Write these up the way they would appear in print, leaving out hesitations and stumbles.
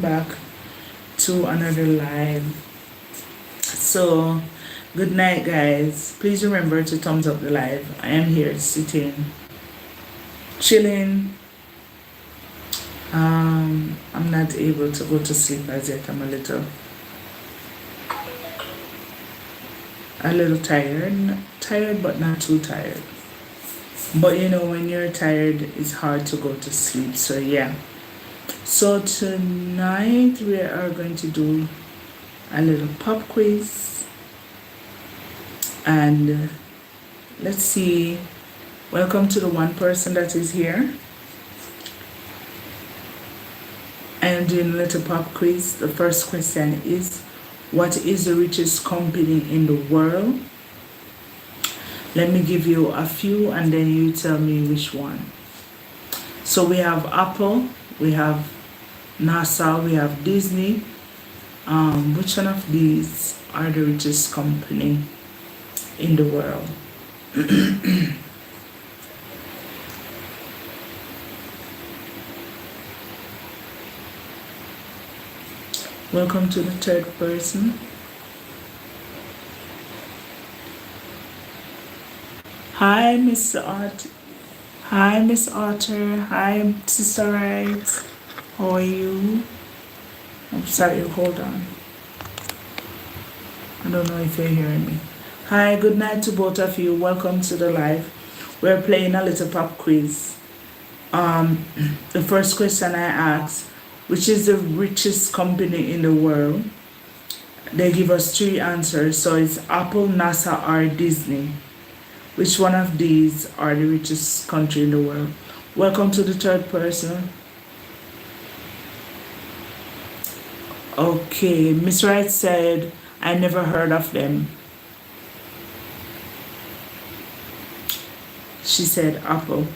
Back to another live. So good night, guys. Please remember to thumbs up the live. I am here sitting, chilling. I'm not able to go to sleep as yet. I'm a little tired, but not too tired. But you know, when you're tired, it's hard to go to sleep. So yeah. So tonight we are going to do a little pop quiz, and let's see. Welcome to the one person that is here. I am doing a little pop quiz. The first question is, what is the richest company in the world? Let me give you a few and then you tell me which one. So we have Apple, we have NASA, we have Disney. Which one of these are the richest company in the world? Welcome to the third person. Hi, Miss Art. Hi, Miss Otter. Hi, Sister Right. How are you? I'm sorry, hold on. I don't know if you're hearing me. Hi, good night to both of you. Welcome to the live. We're playing a little pop quiz. The first question I asked, which is the richest company in the world? They give us three answers. So it's Apple, NASA, or Disney. Which one of these are the richest country in the world? Welcome to the third person. Okay, Miss Wright said, I never heard of them. She said Apple.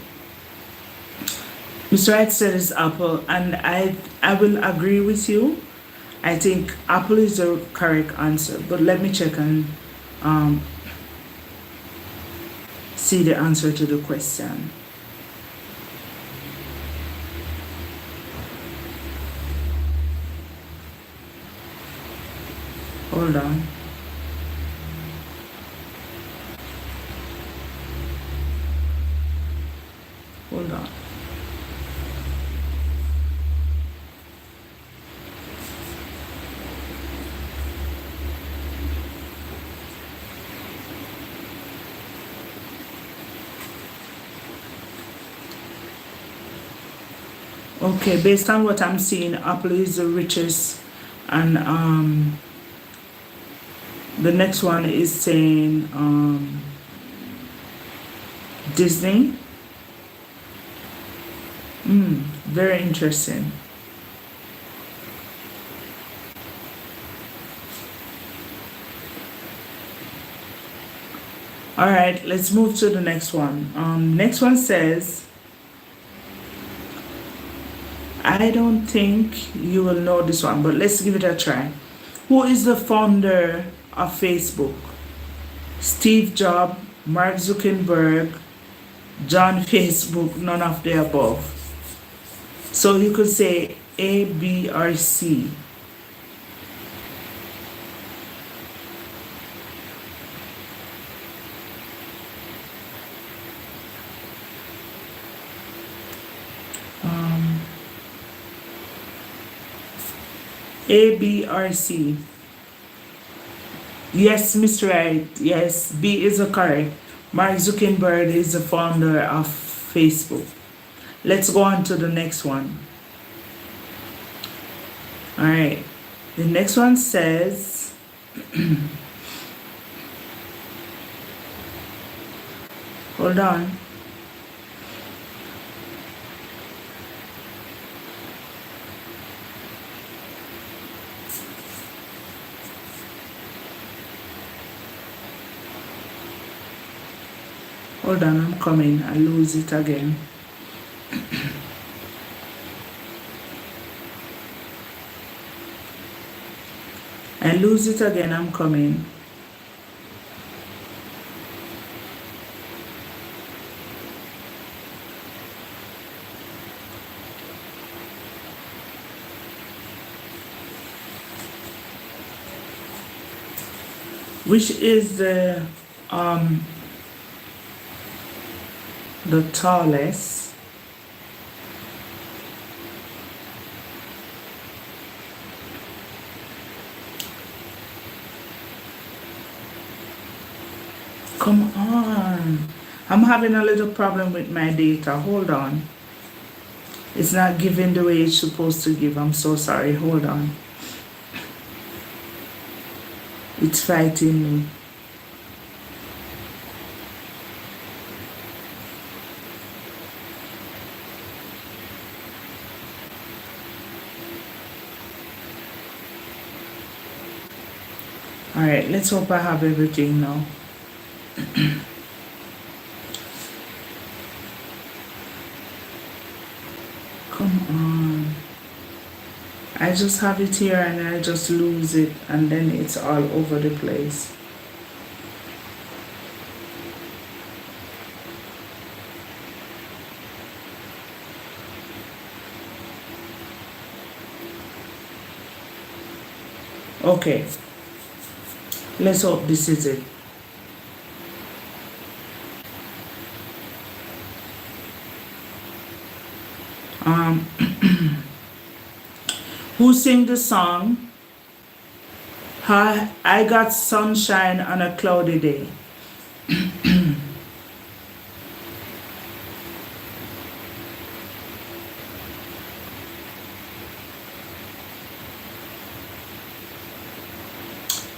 Miss Wright said it's Apple, and I will agree with you. I think Apple is the correct answer, but let me check and see the answer to the question. Hold on. Hold on. Okay, based on what I'm seeing, Apple is the richest, and the next one is saying Disney. Very interesting. All right, let's move to the next one. Next one says, I don't think you will know this one, but let's give it a try. Who is the founder of Facebook? Steve Jobs, Mark Zuckerberg, John Facebook, none of the above. So you could say A, B, or C. A, B, or C. Yes, Miss Wright. Yes, B is the correct. Mark Zuckerberg is the founder of Facebook. Let's go on to the next one. All right. The next one says, hold on. Hold on, I'm coming. I lose it again. I lose it again, I'm coming. Which is the tallest come on, I'm having a little problem with my data. Hold on, it's not giving the way it's supposed to give. I'm so sorry. Hold on, it's fighting me. All right, let's hope I have everything now. Come on. I just have it here and I just lose it and then it's all over the place. Okay. Let's hope this is it. Who sing the song I Got Sunshine on a Cloudy Day?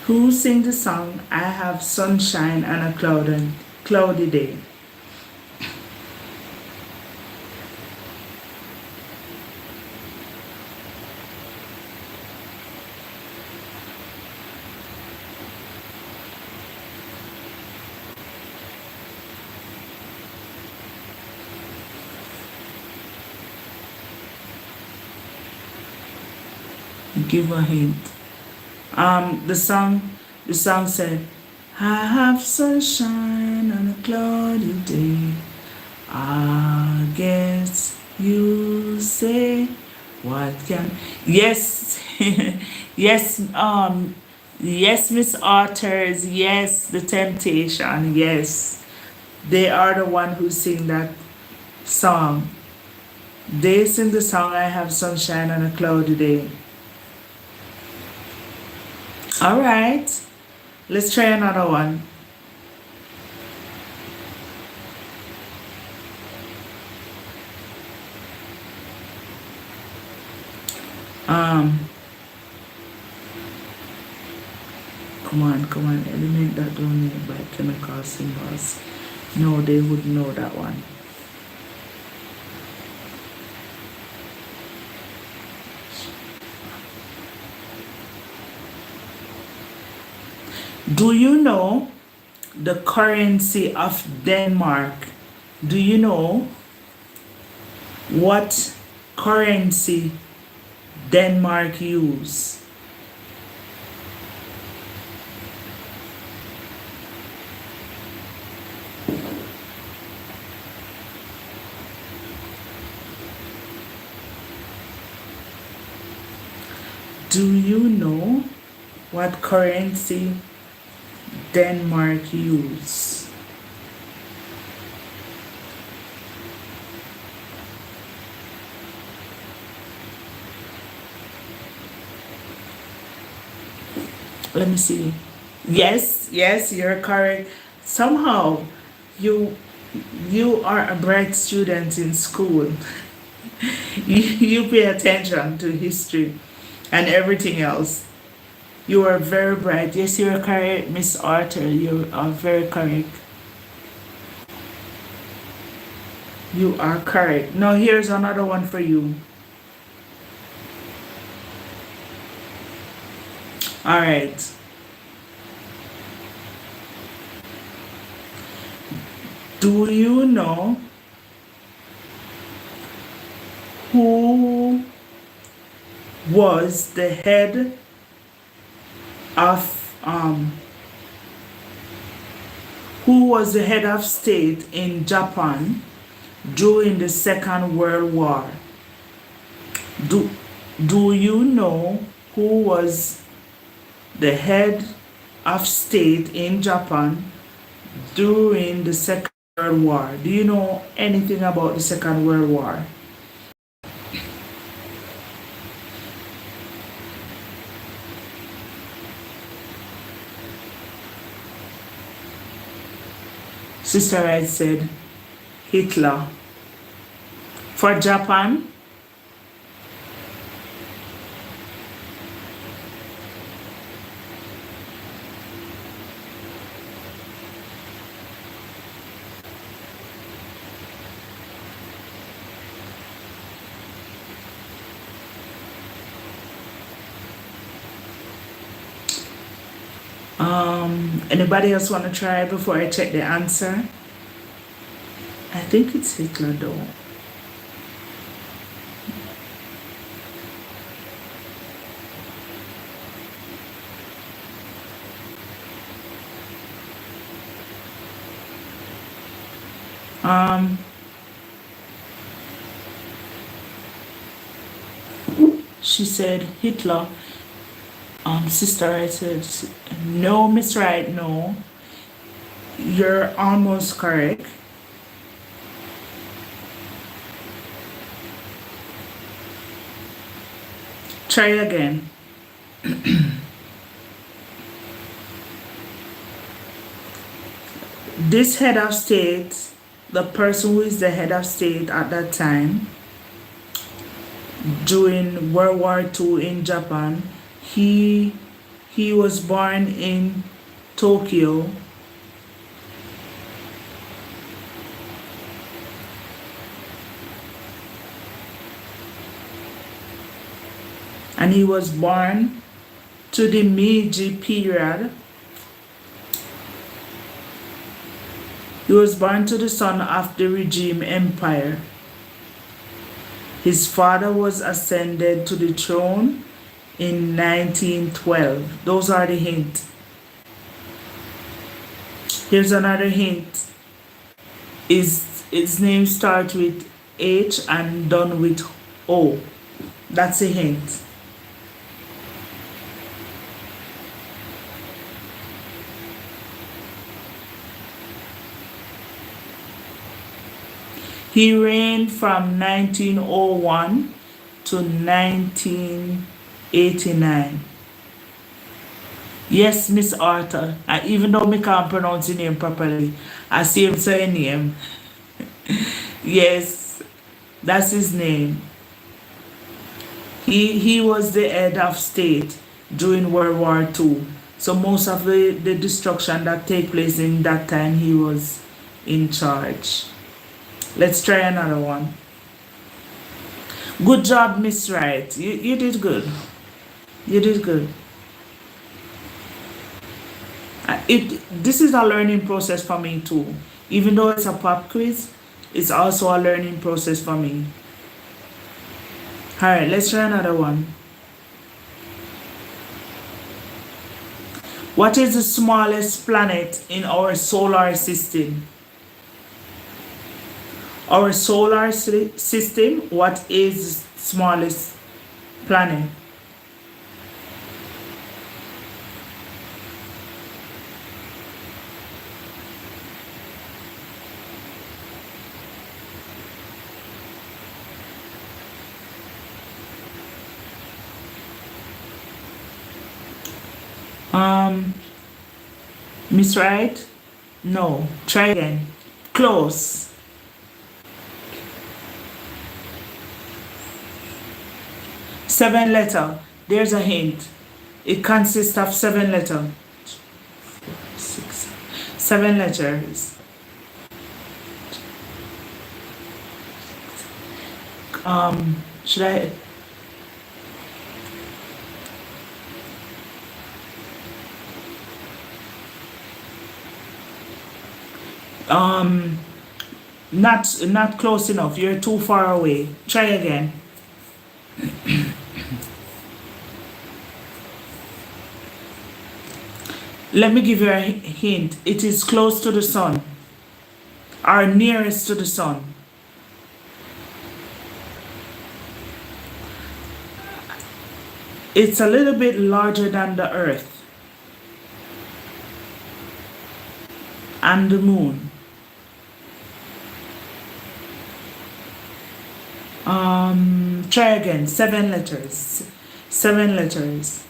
Who sing the song I Have Sunshine on a Cloudy Day? Give a hint. The song said, I have sunshine on a cloudy day. I guess you say, what can... Yes, yes, yes, Miss Authors, yes, The Temptation, yes. They are the one who sing that song. They sing the song, I Have Sunshine on a Cloudy Day. All right, let's try another one. Come on, element that dominated by chemical symbols. No, they would know that one. Do you know the currency of Denmark? Do you know what currency Denmark use? Do you know what currency Denmark use? Let me see. Yes, yes, you're correct. Somehow you are a bright student in school. You pay attention to history and everything else. You are very bright. Yes, you are correct, Miss Arthur. You are very correct. You are correct. Now here's another one for you. All right. Do you know who was the head of state in Japan during the Second World War? Do you know who was the head of state in Japan during the Second World War. Do you know anything about the Second World War? Sister Wright said Hitler. For Japan, anybody else want to try before I check the answer? I think it's Hitler though. She said Hitler. Sister, I said, no, Miss Wright, no. You're almost correct. Try again. This head of state, the person who is the head of state at that time, during World War II in Japan, he was born in Tokyo. And he was born to the Meiji period. He was born to the son of the regime empire. His father was ascended to the throne in 1912. Those are the hints. Here's another hint. His name starts with H and done with O. That's a hint. He reigned from 1901 to 1989. Yes, Miss Arthur. Even though I can't pronounce your name properly, I see him say your name. Yes, that's his name. He was the head of state during World War II. So most of the destruction that take place in that time, he was in charge. Let's try another one. Good job, Miss Wright. You did good. You did good. This is a learning process for me too. Even though it's a pop quiz, it's also a learning process for me. Alright, let's try another one. What is the smallest planet in our solar system? Our solar system, what is the smallest planet? Miss Wright? No. Try again. Close. Seven letter. There's a hint. It consists of 7 letters. 7 letters. Should I? Not close enough. You're too far away. Try again. Let me give you a hint. It is close to the sun, or nearest to the sun. It's a little bit larger than the earth. and the moon. Try again. 7 letters. 7 letters.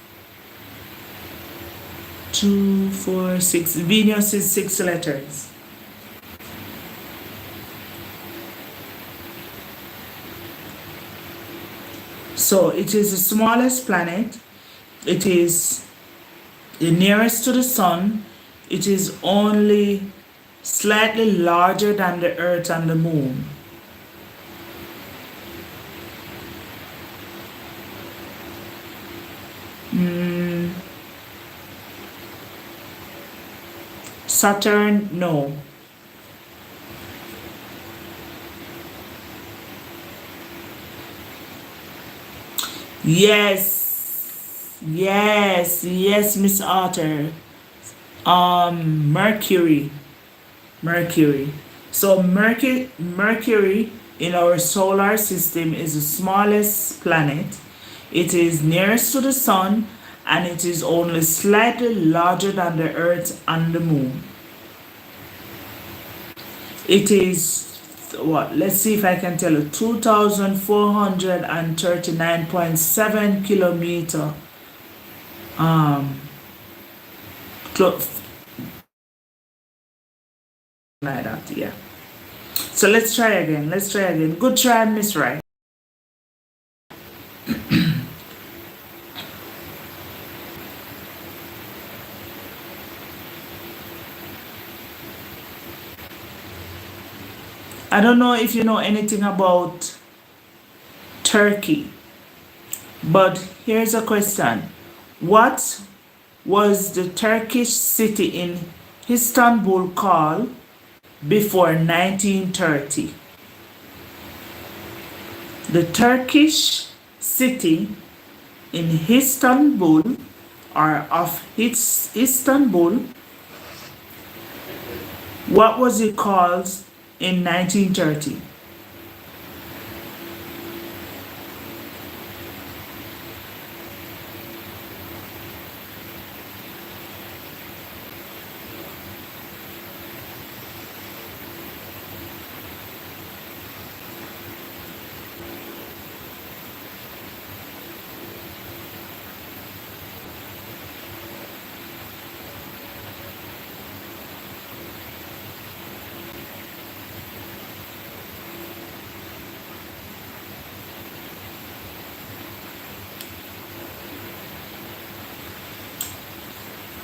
2, 4, 6. Venus is 6 letters. So it is the smallest planet. It is the nearest to the sun. It is only slightly larger than the Earth and the Moon. Saturn, no. Yes, Miss Otter. Mercury. So Mercury in our solar system is the smallest planet. It is nearest to the sun, and it is only slightly larger than the Earth and the Moon. It is what? Let's see if I can tell you. 2,439.7 kilometer. Like that, yeah. So let's try again. Good try, Miss Wright. I don't know if you know anything about Turkey, but here's a question. What was the Turkish city in Istanbul called before 1930? The Turkish city in Istanbul or of Istanbul, what was it called in 1930?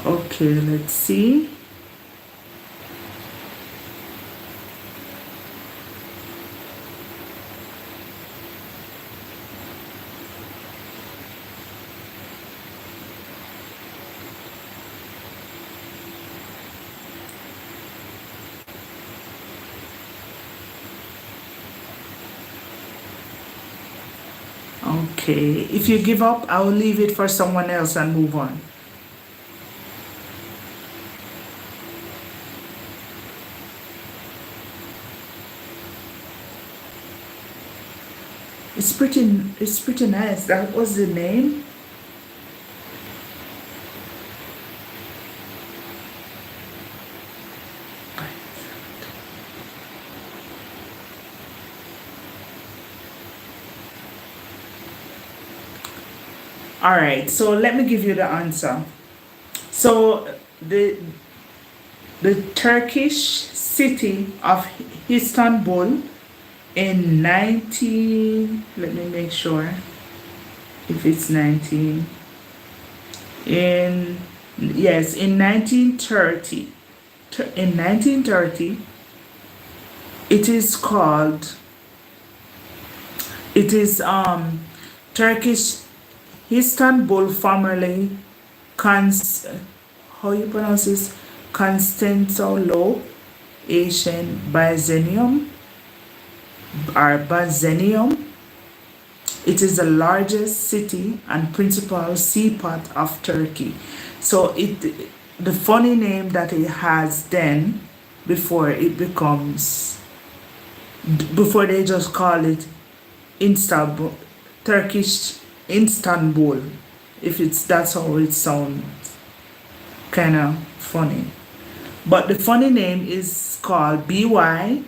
Okay, let's see. Okay, if you give up, I will leave it for someone else and move on. It's pretty nice. That was the name. All right, so let me give you the answer. So the Turkish city of Istanbul in 19, let me make sure if it's 19, in 1930, it is Turkish Istanbul, formerly how you pronounce this, Constantinople, Asian Byzantium or Byzantium. It is the largest city and principal seaport of Turkey. So the funny name that it has then, before they just call it Istanbul, Turkish Istanbul, that's how it sounds, kind of funny. But the funny name is called Byzantium.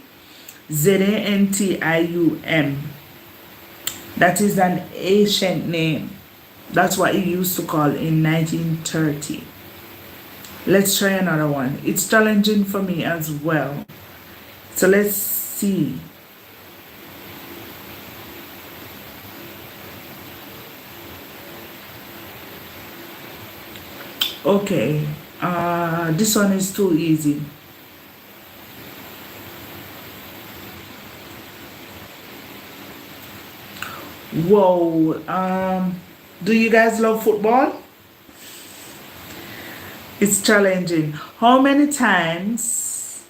That is an ancient name. That's what it used to call in 1930. Let's try another one. It's challenging for me as well. So let's see. Okay, this one is too easy. Whoa, do you guys love football? It's challenging. How many times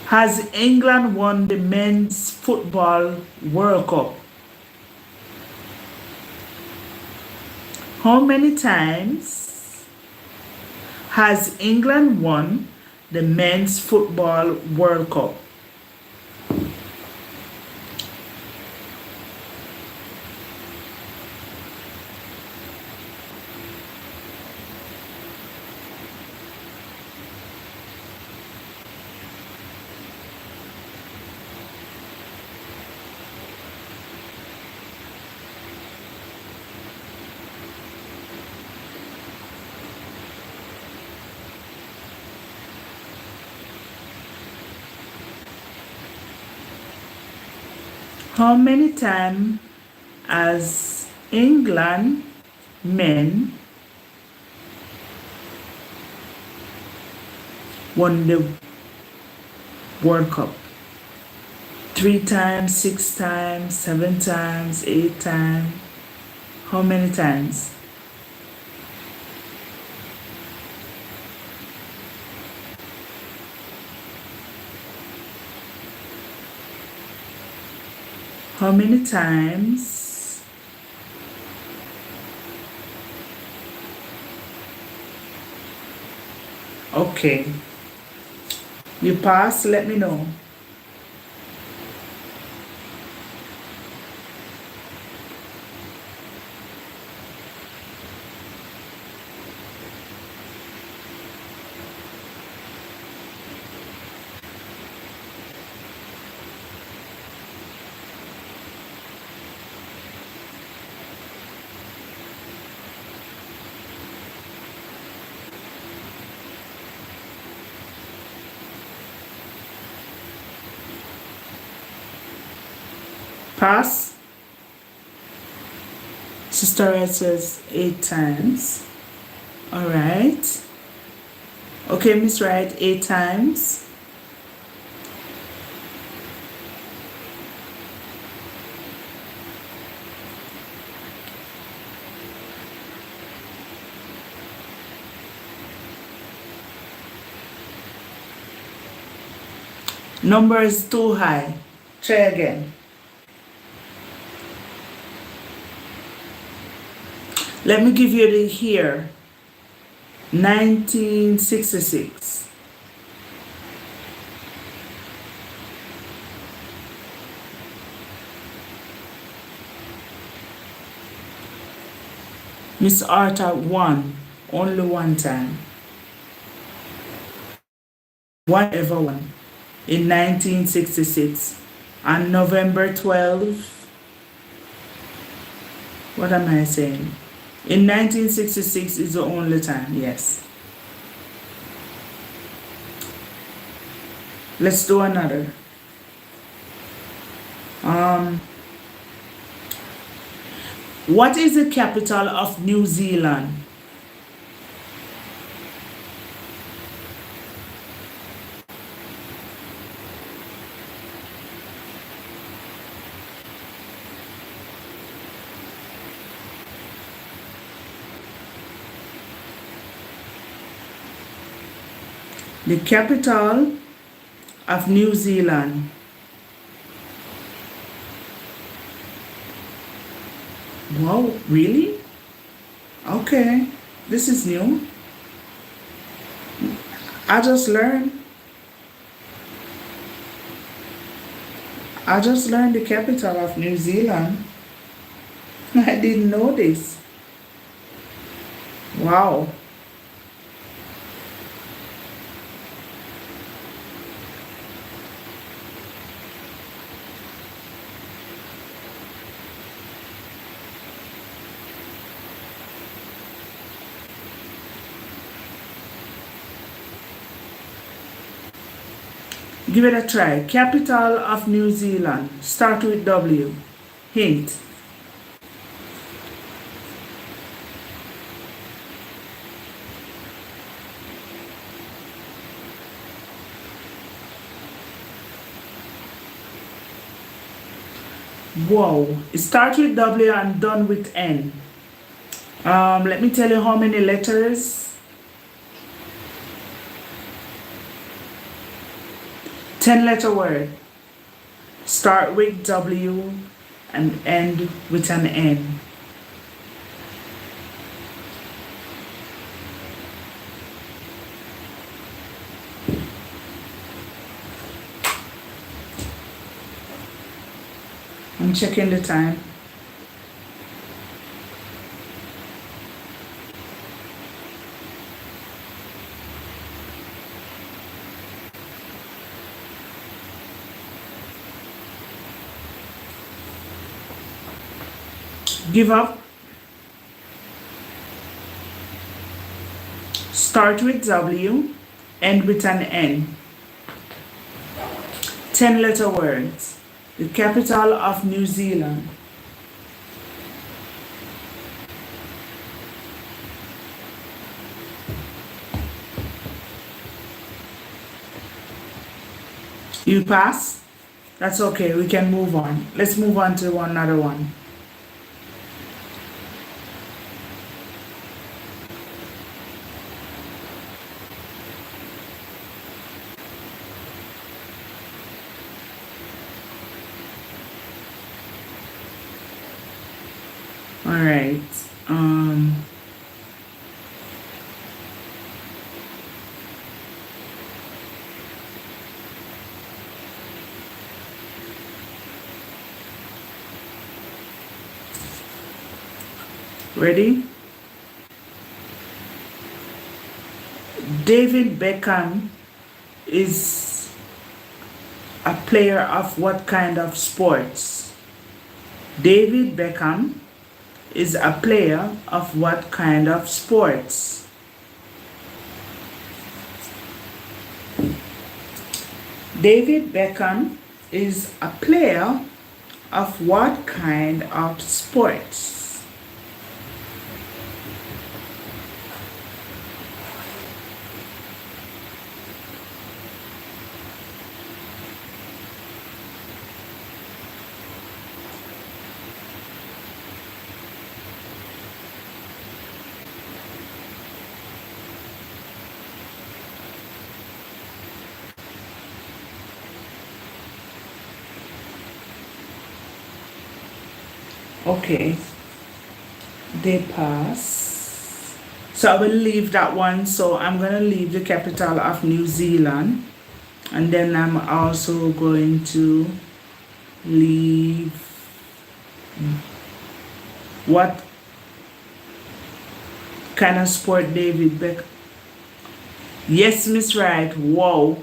has England won the men's football World Cup? How many times has England won the men's football World Cup? How many times has England men won the World Cup? 3 times, 6 times, 7 times, 8 times? How many times? How many times okay, you pass, let me know. Pass. Sister Red says 8 times. All right. Okay, Miss Wright, 8 times. Number is too high. Try again. Let me give you the here. 1966. Miss Arthur won only one time. One ever won in 1966 on November 12th. What am I saying? In 1966 is the only time, yes. Let's do another. What is the capital of New Zealand? The capital of New Zealand. Wow, really? Okay, this is new. I just learned the capital of New Zealand. I didn't know this. Wow. Give it a try. Capital of New Zealand. Start with W. Hint. Wow. Start with W and done with N. Let me tell you how many letters. 10-letter word. Start with W and end with an N. I'm checking the time. Give up. Start with W, end with an N. 10-letter words. The capital of New Zealand. You pass? That's okay, we can move on. Let's move on to another one. All right. Ready? David Beckham is a player of what kind of sports? David Beckham is a player of what kind of sports? David Beckham is a player of what kind of sports? Okay, they pass. So I will leave that one. So I'm going to leave the capital of New Zealand. And then I'm also going to leave what kind of sport David Beckham. Yes, Miss Wright. Wow.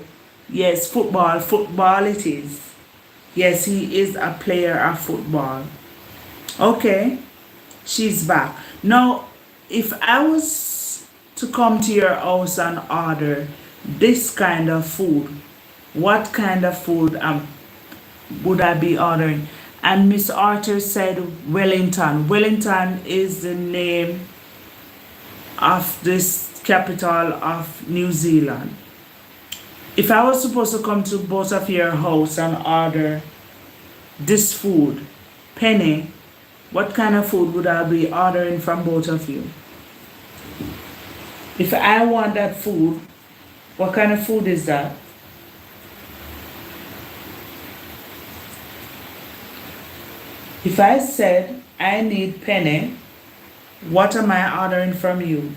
Yes, football. Football it is. Yes, he is a player of football. Okay, she's back. Now, if I was to come to your house and order this kind of food, what kind of food would I be ordering? And Miss Arthur said Wellington. Wellington is the name of this capital of New Zealand. If I was supposed to come to both of your house and order this food, Penny, what kind of food would I be ordering from both of you? If I want that food, what kind of food is that? If I said I need Penny, what am I ordering from you?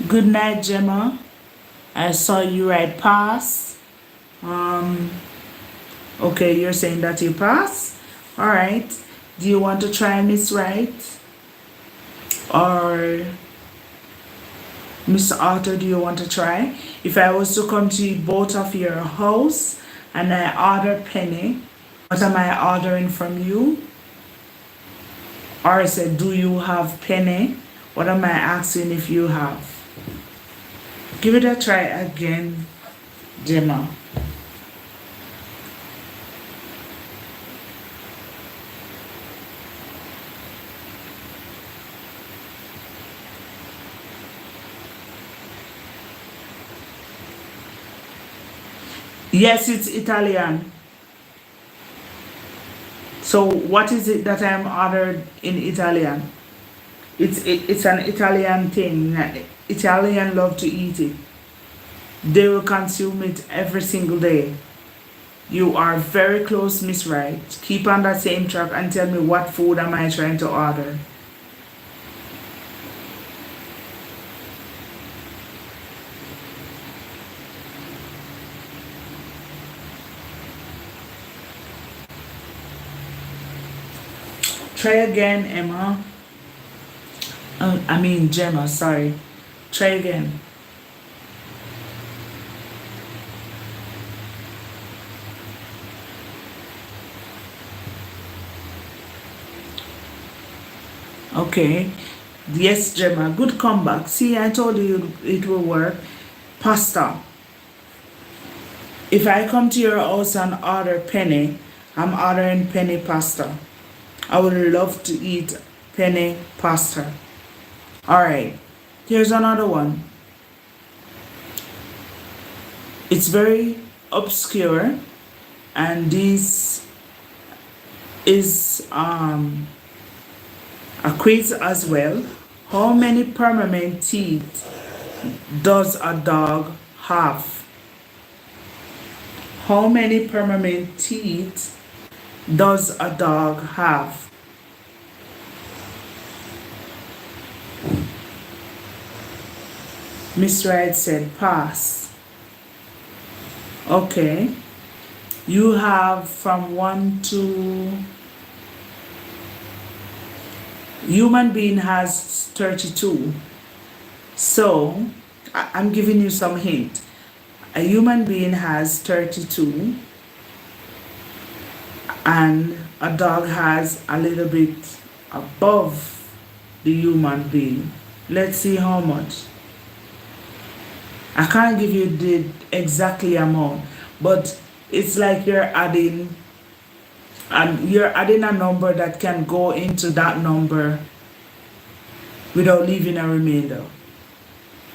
Good night, Gemma. I saw you write pass. Okay, you're saying that you pass. All right. Do you want to try Miss Wright? Or Miss Arthur, do you want to try? If I was to come to both of your house and I order Penny, What am I ordering from you? Or I said, do you have penny? What am I asking if you have? Give it a try again, Gemma. Yes, it's Italian. So what is it that I'm ordered in Italian? It's an Italian thing. Italian love to eat it. They will consume it every single day. You are very close, Miss Wright. Keep on that same track and tell me what food am I trying to order. Try again, Emma. Gemma, sorry. Try again. Okay. Yes, Gemma. Good comeback. See, I told you it will work. Pasta. If I come to your house and order penne, I'm ordering penne pasta. I would love to eat penne pasta. Alright, here's another one. It's very obscure, and this is a quiz as well. How many permanent teeth does a dog have? How many permanent teeth does a dog have? Miss Wright said pass. Okay. You have from 1 to... Human being has 32. So, I'm giving you some hint. A human being has 32. And a dog has a little bit above the human being. Let's see how much. I can't give you the exactly amount, but it's like you're adding a number that can go into that number without leaving a remainder.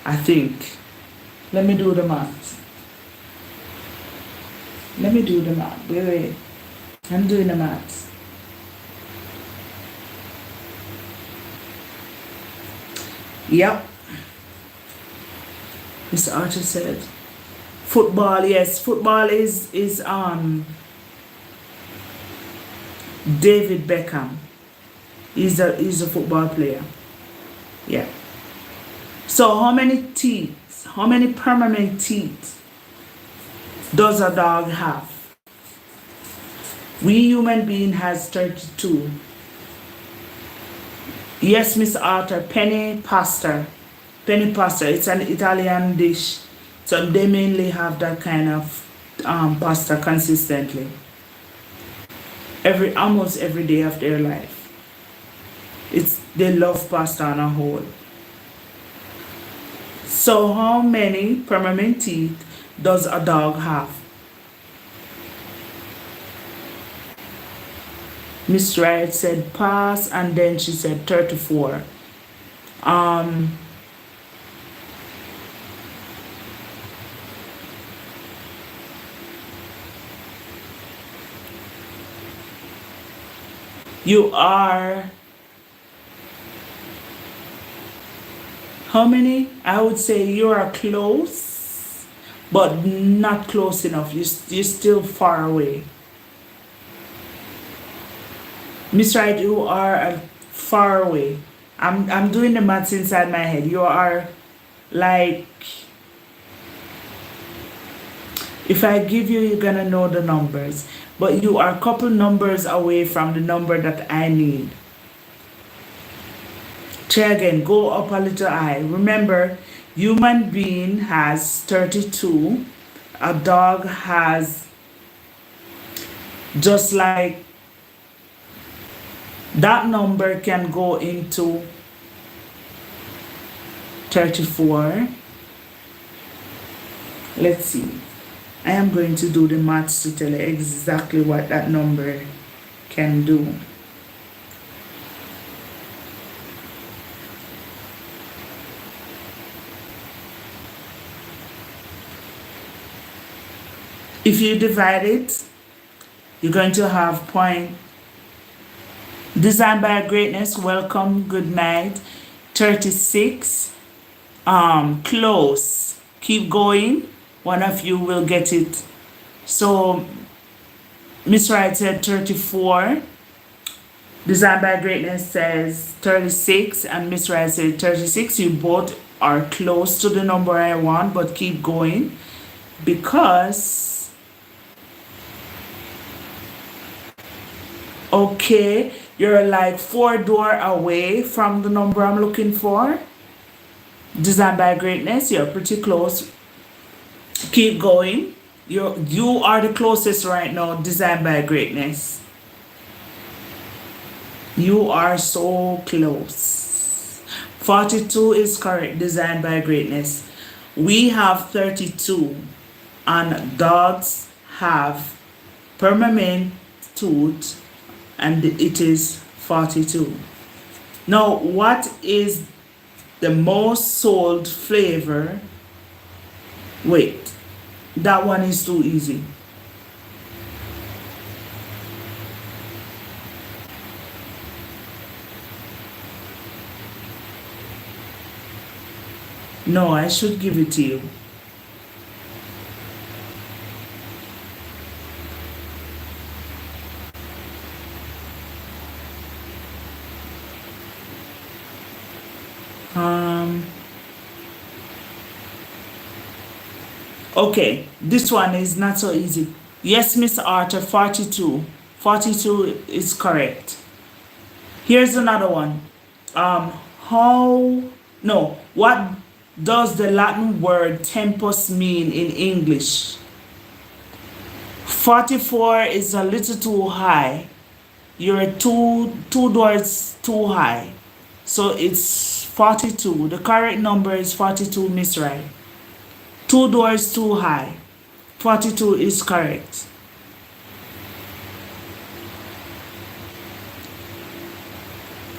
I think. Let me do the math. Wait. I'm doing the math. Yep. Mr. Archer said football. Yes, football is David Beckham. He's a football player. Yeah. So how many permanent teeth does a dog have? We human being has 32. Yes, Miss Arthur, penne pasta. Penne pasta, it's an Italian dish. So they mainly have that kind of pasta consistently. Almost every day of their life. They love pasta on a whole. So how many permanent teeth does a dog have? Miss Wright said pass, and then she said 34. You are how many? I would say you are close, but not close enough. You're still far away. Miss Wright, you are far away. I'm doing the maths inside my head. You are like, if I give you, you're gonna know the numbers. But you are a couple numbers away from the number that I need. Try again, go up a little high. Remember, human being has 32. A dog has Just like that number can go into 34. Let's see. I am going to do the maths to tell you exactly what that number can do. If you divide it, you're going to have point. Designed by Greatness, welcome, good night. 36. Close. Keep going. One of you will get it. So Miss Wright said 34. Designed by Greatness says 36, and Miss Wright said 36. You both are close to the number I want, but keep going because okay, you're like 4 doors away from the number I'm looking for. Designed by Greatness, you're pretty close. Keep going. You are the closest right now. Designed by Greatness. You are so close. 42 is correct. Designed by Greatness. We have 32, and dogs have permanent tooth, and it is 42. Now, what is the most sold flavor? Wait, that one is too easy. No, I should give it to you. Okay, this one is not so easy. Yes, Miss Arthur, 42. 42 is correct. Here's another one. What does the Latin word tempus mean in English? 44 is a little too high. You're two doors too high. So it's 42. The correct number is 42, Miss Wright. 2 doors too high. 42 is correct.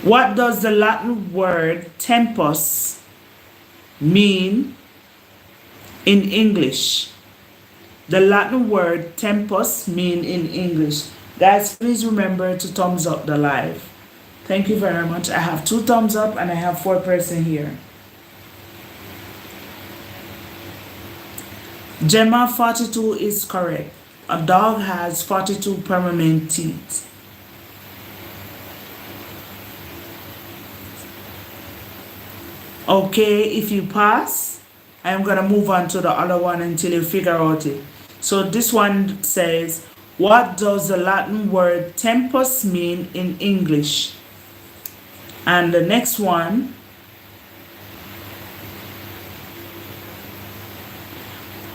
What does the Latin word tempus mean in English? The Latin word tempus mean in English. Guys, please remember to thumbs up the live. Thank you very much. I have 2 thumbs up and I have 4 person here. Gemma, 42 is correct. A dog has 42 permanent teeth. Okay, if you pass, I'm going to move on to the other one until you figure out it. So this one says, what does the Latin word tempus mean in English? And the next one,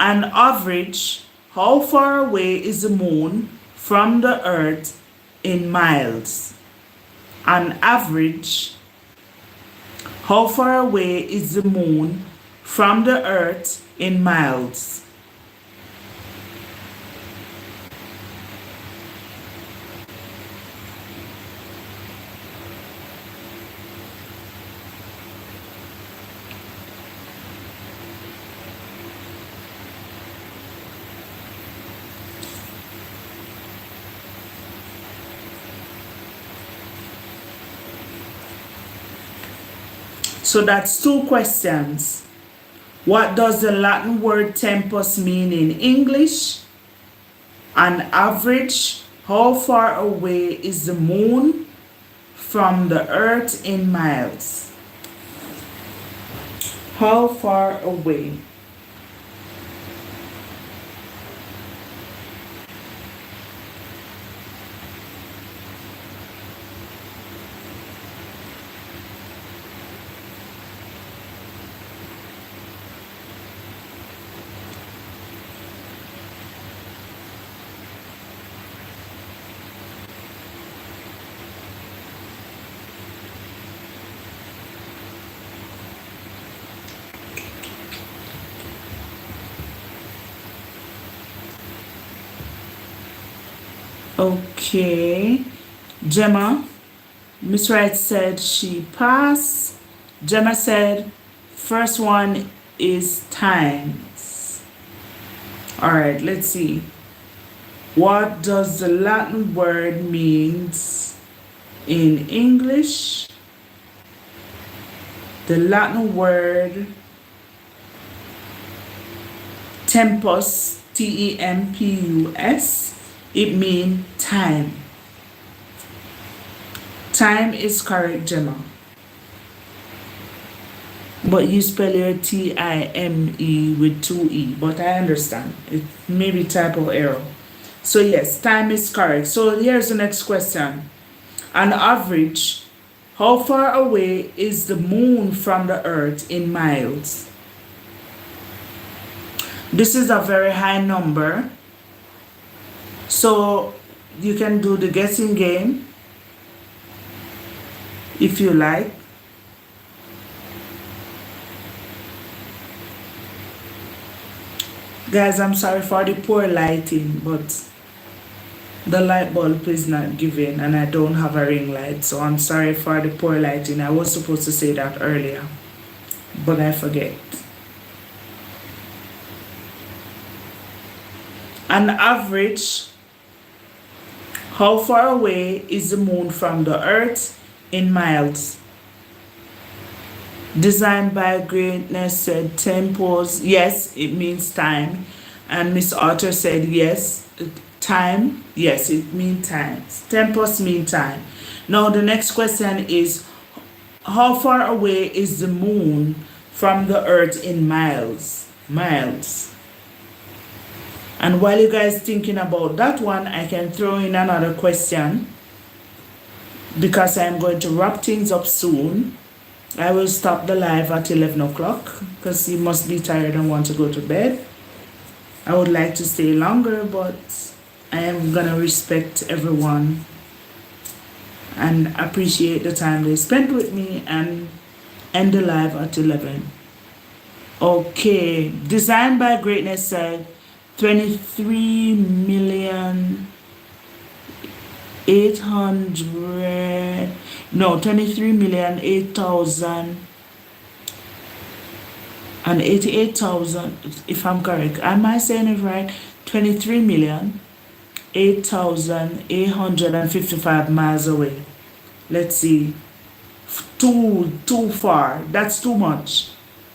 an average, how far away is the moon from the earth in miles? An average, how far away is the moon from the earth in miles? So that's 2 questions. What does the Latin word tempus mean in English? An average, how far away is the moon from the earth in miles? How far away? Okay. Gemma, Miss Wright said she passed. Gemma said first one is times. All right, let's see. What does the Latin word means in English? The Latin word tempus, Tempus, it means time. Time is correct, Gemma. But you spell your Time with 2 E, but I understand. It may be typo error. So yes, time is correct. So here's the next question. On average, how far away is the moon from the earth in miles? This is a very high number. So you can do the guessing game if you like. Guys, I'm sorry for the poor lighting, but the light bulb is not giving and I don't have a ring light, so I'm sorry for the poor lighting. I was supposed to say that earlier, but I forget. On average, how far away is the moon from the earth in miles? Designed by Greatness said tempos. Yes, it means time. And Miss Otter said yes, time. Yes, it means time. Tempos mean time. Now the next question is, how far away is the moon from the earth in miles? Miles. And while you guys thinking about that one, I can throw in another question because I'm going to wrap things up soon. I will stop the live at 11 o'clock because you must be tired and want to go to bed. I would like to stay longer, but I am going to respect everyone and appreciate the time they spent with me and end the live at 11. Okay, Designed by Greatness said 23,888,000, if I'm correct. Am I saying it right? 23,008,855 miles away. Let's see. Too far. That's too much.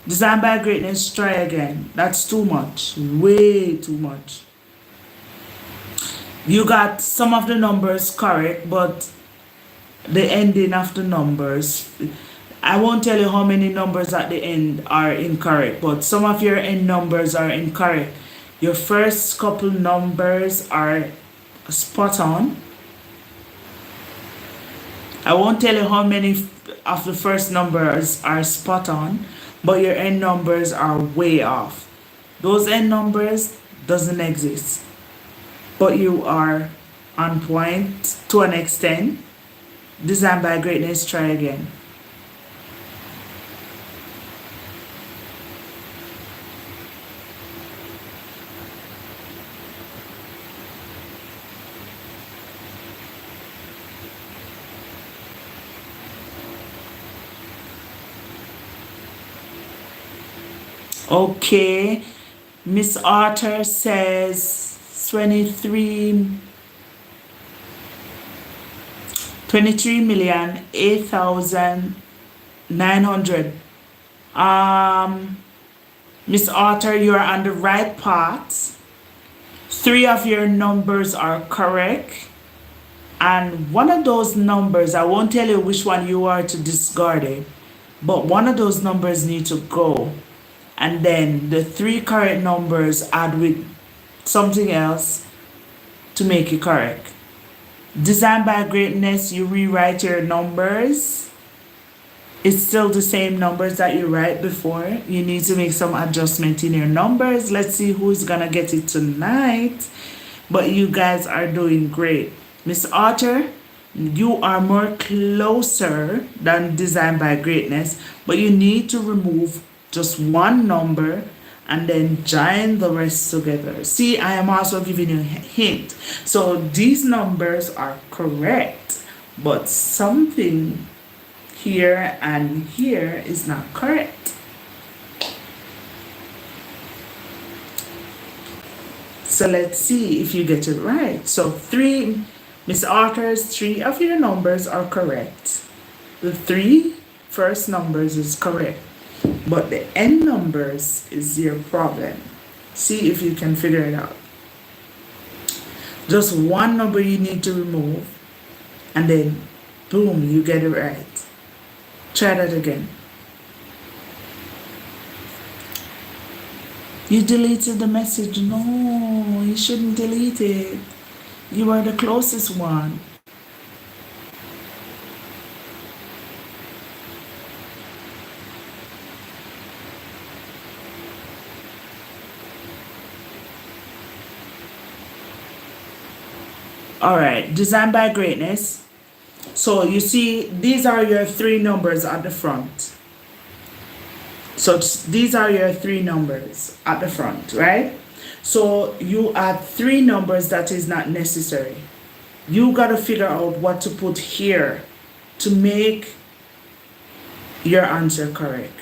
Designed by Greatness, try again. That's too much. Way too much. You got some of the numbers correct, but the ending of the numbers, I won't tell you how many numbers at the end are incorrect, but some of your end numbers are incorrect. Your first couple numbers are spot on. I won't tell you how many of the first numbers are spot on, but your end numbers are way off. Those end numbers doesn't exist, but you are on point to an extent. Designed by Greatness, try again. Okay, Miss Arthur says 23,008,900. Miss Arthur, you're on the right path. 3 of your numbers are correct. And one of those numbers, I won't tell you which one you are to discard it, but one of those numbers need to go. And then the 3 correct numbers add with something else to make it correct. Designed by Greatness, you rewrite your numbers. It's still the same numbers that you write before. You need to make some adjustment in your numbers. Let's see who's gonna get it tonight. But you guys are doing great. Miss Archer, you are more closer than Designed by Greatness, but you need to remove just one number and then join the rest together. See, I am also giving you a hint. So these numbers are correct, but something here and here is not correct. So let's see if you get it right. So Miss Arthur's 3 of your numbers are correct. The 3 first numbers is correct, but the end numbers is your problem. See if you can figure it out. Just one number you need to remove, and then boom, you get it right. Try that again. You deleted the message. No, you shouldn't delete it. You are the closest one. All right, Design by Greatness. So you see, these are your 3 numbers at the front. So these are your 3 numbers at the front, right? So you add 3 numbers that is not necessary. You got to figure out what to put here to make your answer correct.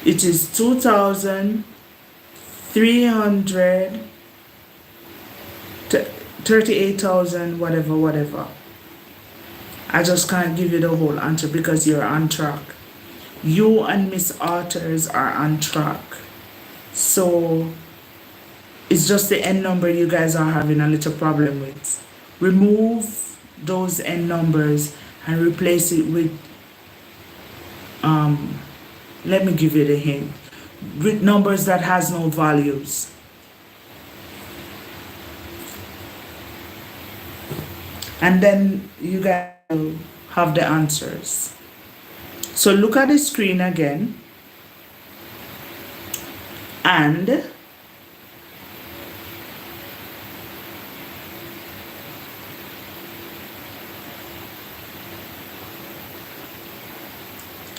It is 2,300, 38,000, whatever. I just can't give you the whole answer because you're on track. You and Miss Arthurs are on track. So it's just the end number you guys are having a little problem with. Remove those end numbers and replace it with, let me give you the hint, with numbers that has no values. And then you guys will have the answers. So look at the screen again, and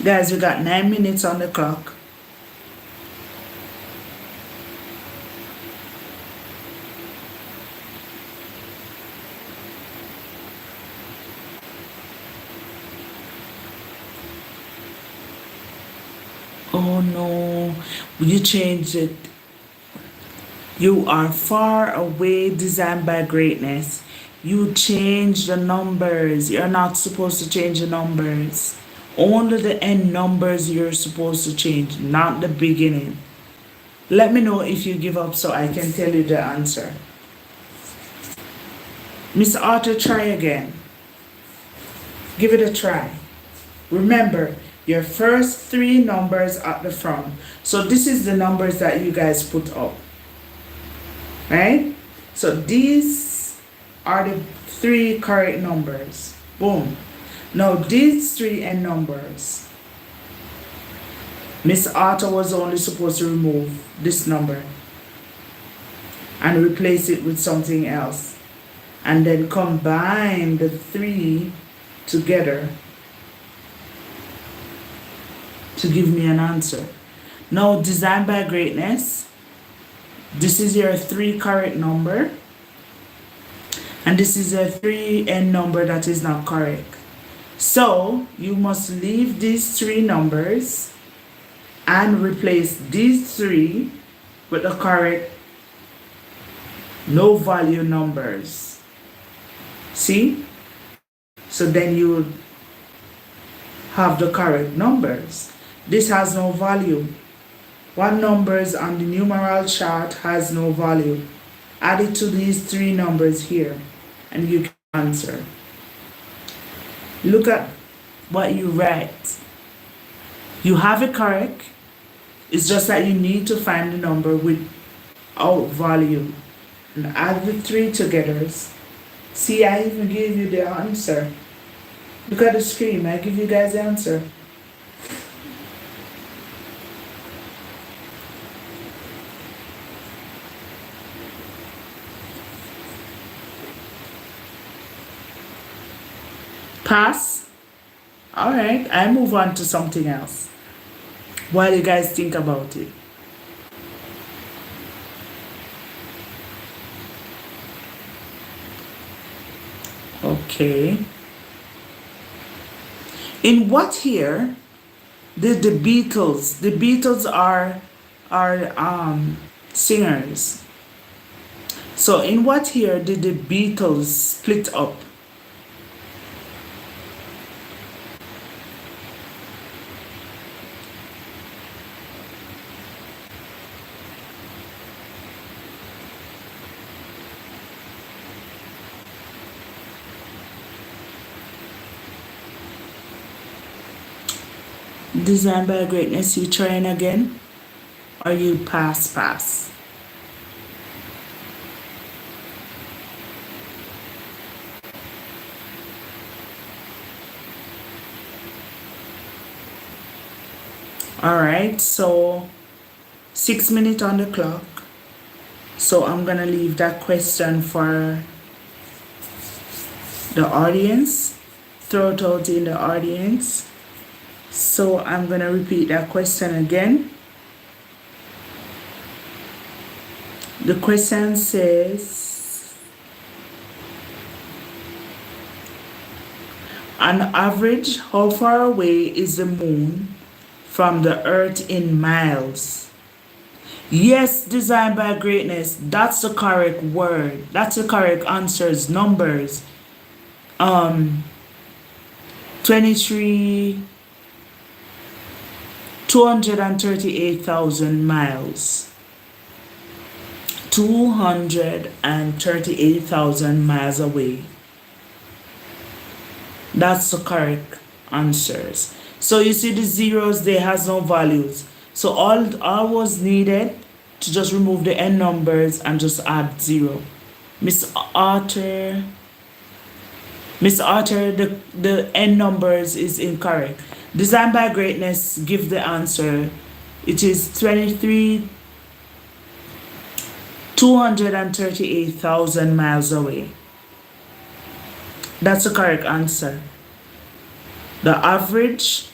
guys, we got 9 minutes on the clock. Oh no, you changed it. You are far away, Designed by Greatness. You changed the numbers. You're not supposed to change the numbers. Only the end numbers you're supposed to change, not the beginning. Let me know if you give up so I can tell you the answer. Miss Arthur, try again. Give it a try. Remember, your first 3 numbers at the front. So this is the numbers that you guys put up. Right? So these are the 3 correct numbers. Boom. Now these 3 end numbers. Miss Arthur was only supposed to remove this number and replace it with something else. And then combine the 3 together to give me an answer. Now, Designed by Greatness, this is your 3 correct number, and this is a 3 end number that is not correct. So you must leave these 3 numbers and replace these 3 with the correct no value numbers. See? So then you would have the correct numbers. This has no value. 1 numbers on the numeral chart has no value. Add it to these 3 numbers here and you can answer. Look at what you write. You have it correct. It's just that you need to find the number without value and add the 3 together. See, I even gave you the answer. Look at the screen. I give you guys the answer. Pass. All right, I move on to something else while you guys think about it. Okay. In what year did the Beatles? The Beatles are singers. So in what year did the Beatles split up? Designed by Greatness, you trying again? Or you pass? Alright, so 6 minutes on the clock. So I'm gonna leave that question for the audience. Throw it out in the audience. So I'm gonna repeat that question again. The question says, on average, how far away is the moon from the earth in miles? Yes, designed by greatness. That's the correct word. That's the correct answers. Numbers. 23, 238,000 miles. 238,000 miles away. That's the correct answers. So you see the zeros, they has no values. So all was needed to just remove the n numbers and just add 0. Miss Arthur, the n numbers is incorrect. Designed by greatness, give the answer. It is 238,000 miles away. That's the correct answer. The average,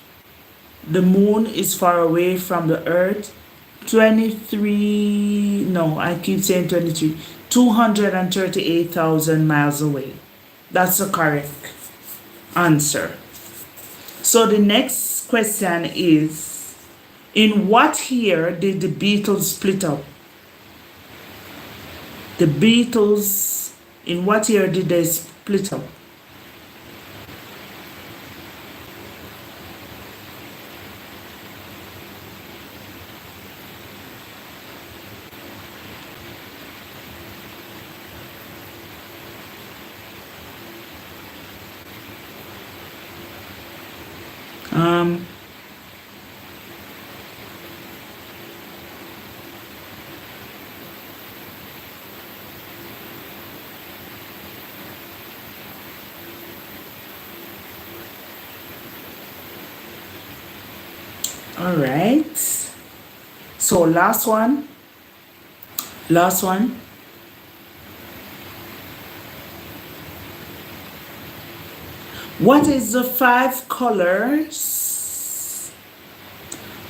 the moon is far away from the earth. 238,000 miles away. That's the correct answer. So the next question is, in what year did the Beatles split up? The Beatles, in what year did they split up? All right. So last one. What is the 5 colors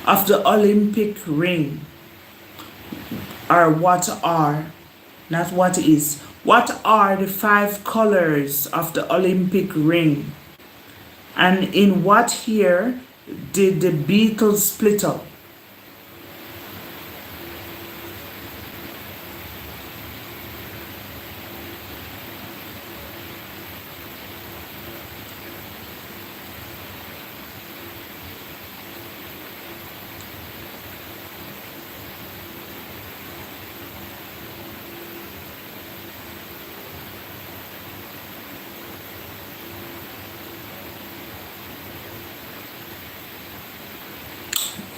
of the Olympic ring? Or what are, not what is. What are the 5 colors of the Olympic ring? And in what year did the Beatles split up?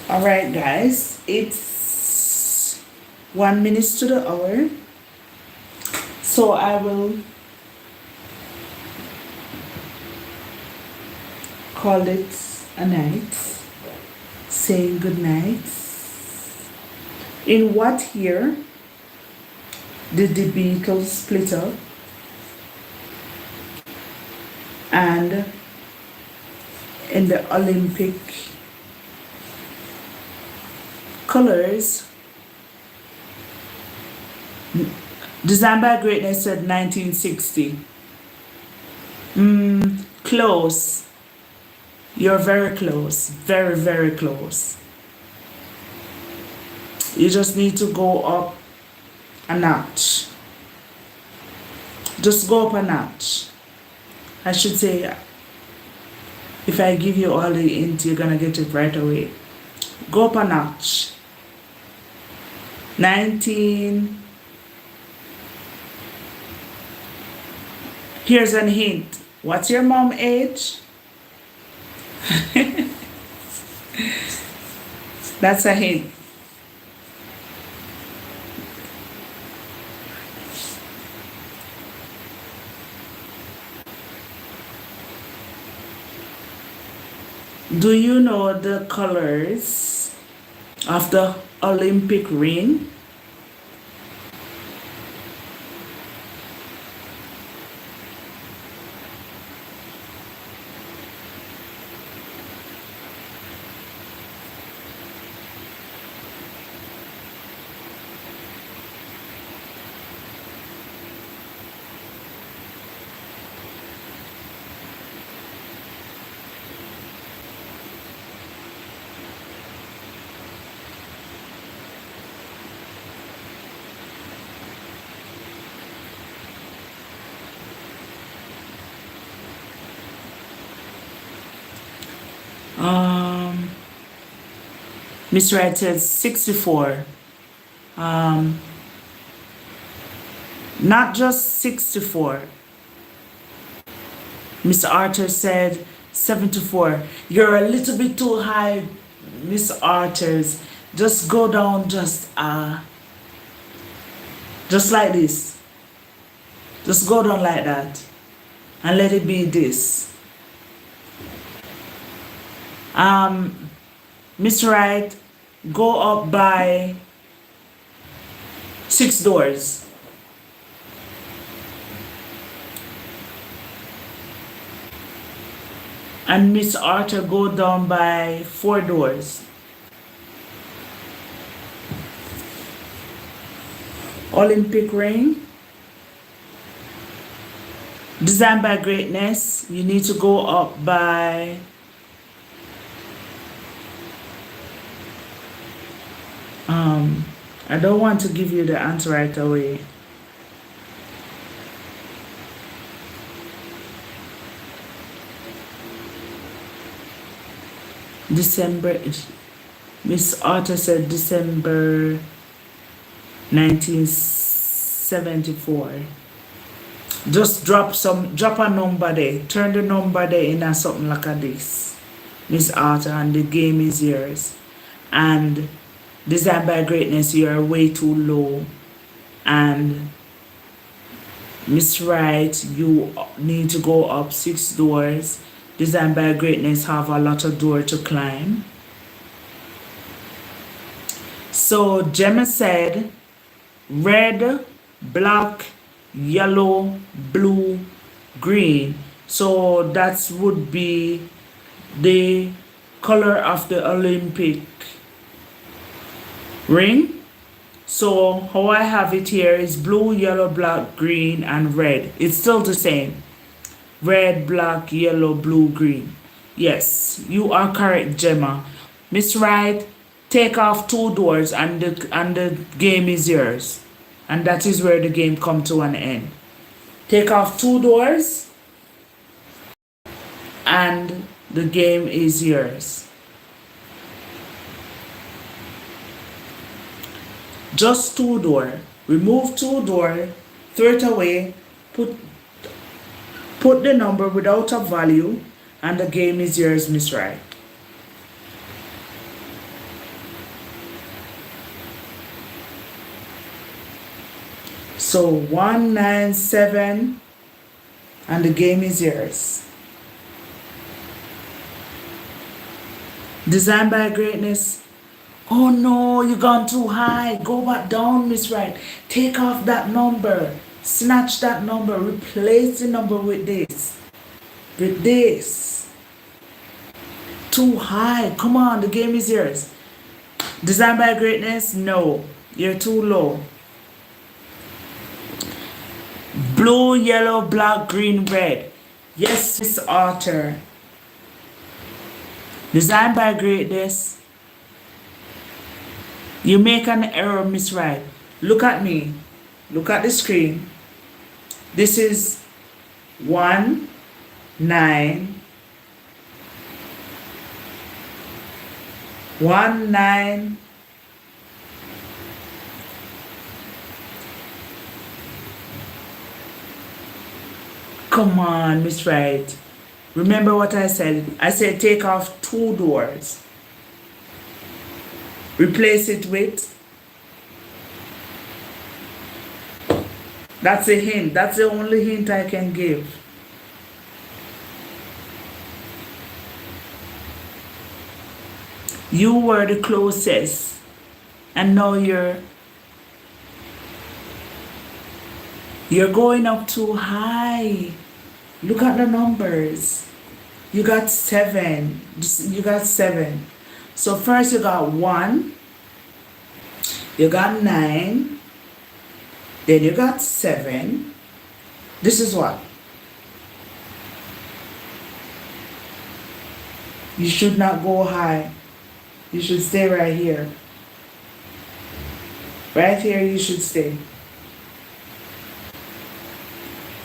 All right, guys, it's 1 minute to the hour. So I will call it a night, saying good night. In what year did the Beatles split up? And in the Olympic colors, Designed by Greatness said 1960. Close. You're very close. Very, very close. You just need to go up a notch. Just go up a notch. I should say, if I give you all the hint, you're gonna get it right away. Go up a notch. 19. Here's a hint. What's your mom age? That's a hint. Do you know the colors of the Olympic ring? Miss Wright says 64. Not just 64. Miss Arthur said 74. You're a little bit too high, Miss Arthurs. Just go down just like this. Just go down like that. And let it be this. Miss Wright, go up by 6 doors. And Miss Arthur, go down by 4 doors. Olympic ring. Designed by Greatness, you need to go up by I don't want to give you the answer right away. December, Miss Arthur said December 1974. Just drop a number there. Turn the number there in something like this, Miss Arthur, and the game is yours. And Designed by Greatness, you are way too low. And Miss Wright, you need to go up 6 doors. Designed by Greatness have a lot of door to climb. So Gemma said red, black, yellow, blue, green. So that would be the color of the Olympic ring. So how I have it here is blue, yellow, black, green, and red. It's still the same. Red, black, yellow, blue, green. Yes, you are correct, Gemma. Miss Wright, take off 2 doors and the game is yours. And that is where the game come to an end. Take off 2 doors and the game is yours. Just 2 door. Remove 2 door, throw it away, put the number without a value, and the game is yours, Miss Wright. So 197, and the game is yours. Designed by Greatness. Oh no, you gone too high. Go back down, Miss Wright. Take off that number. Snatch that number. Replace the number with this. With this. Too high. Come on, the game is yours. Designed by Greatness? No. You're too low. Blue, yellow, black, green, red. Yes, this author. Designed by greatness. You make an error, Miss Wright. Look at me. Look at the screen. This is 1 9 1 9 Come on, Miss Wright. Remember what I said? I said take off 2 doors. Replace it with. That's a hint. That's the only hint I can give. You were the closest. And now you're going up too high. Look at the numbers. You got 7. You got 7. So first you got 1. You got 9. Then you got 7. This is what? You should not go high. You should stay right here. Right here you should stay.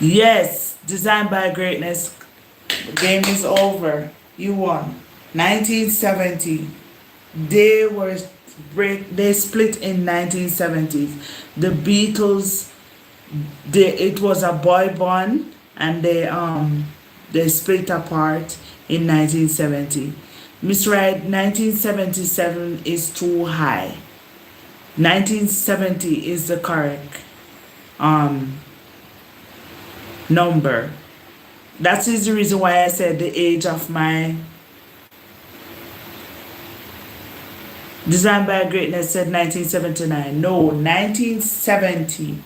Yes, designed by greatness. The game is over. You won. 1970. They split in 1970s. The Beatles, it was a boy band, and they split apart in 1970. Miss Wright, 1977 is too high. 1970 is the correct number. That is the reason why I said the age of my Designed by Greatness said 1979. No, 1970.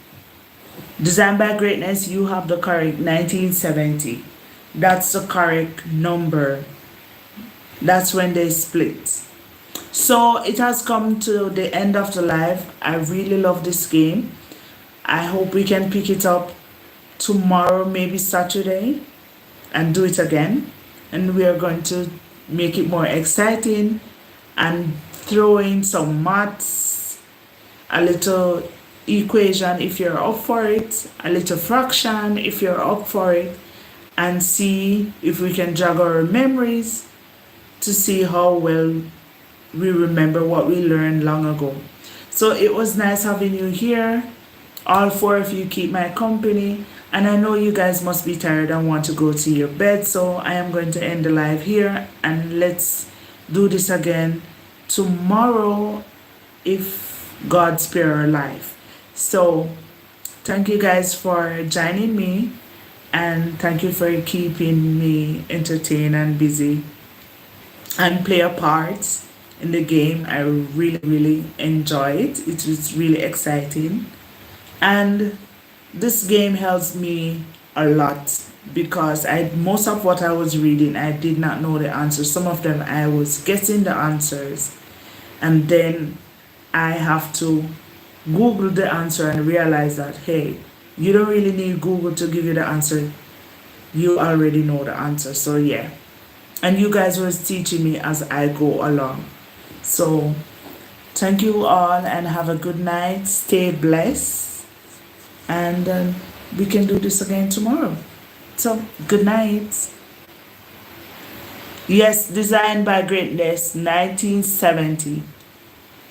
Designed by Greatness, you have the correct 1970. That's the correct number. That's when they split. So it has come to the end of the live. I really love this game. I hope we can pick it up tomorrow, maybe Saturday, and do it again. And we are going to make it more exciting and throw in some maths, a little equation if you're up for it, a little fraction if you're up for it, and see if we can jog our memories to see how well we remember what we learned long ago. So it was nice having you here. All 4 of you keep my company, and I know you guys must be tired and want to go to your bed, so I am going to end the live here, and let's do this again tomorrow if God spare our life. So thank you guys for joining me, and thank you for keeping me entertained and busy and play a part in the game. I really enjoy it. It was really exciting, and this game helps me a lot because most of what I was reading I did not know the answers. Some of them I was guessing the answers, and then I have to Google the answer and realize that, hey, you don't really need Google to give you the answer. You already know the answer. So yeah, and you guys was teaching me as I go along. So thank you all, and have a good night. Stay blessed, and we can do this again tomorrow. So good night. Yes, Designed by Greatness, 1970.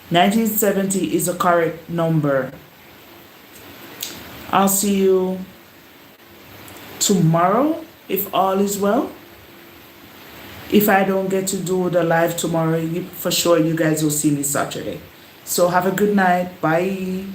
1970 is a correct number. I'll see you tomorrow if all is well. If I don't get to do the live tomorrow, for sure you guys will see me Saturday. So have a good night. Bye.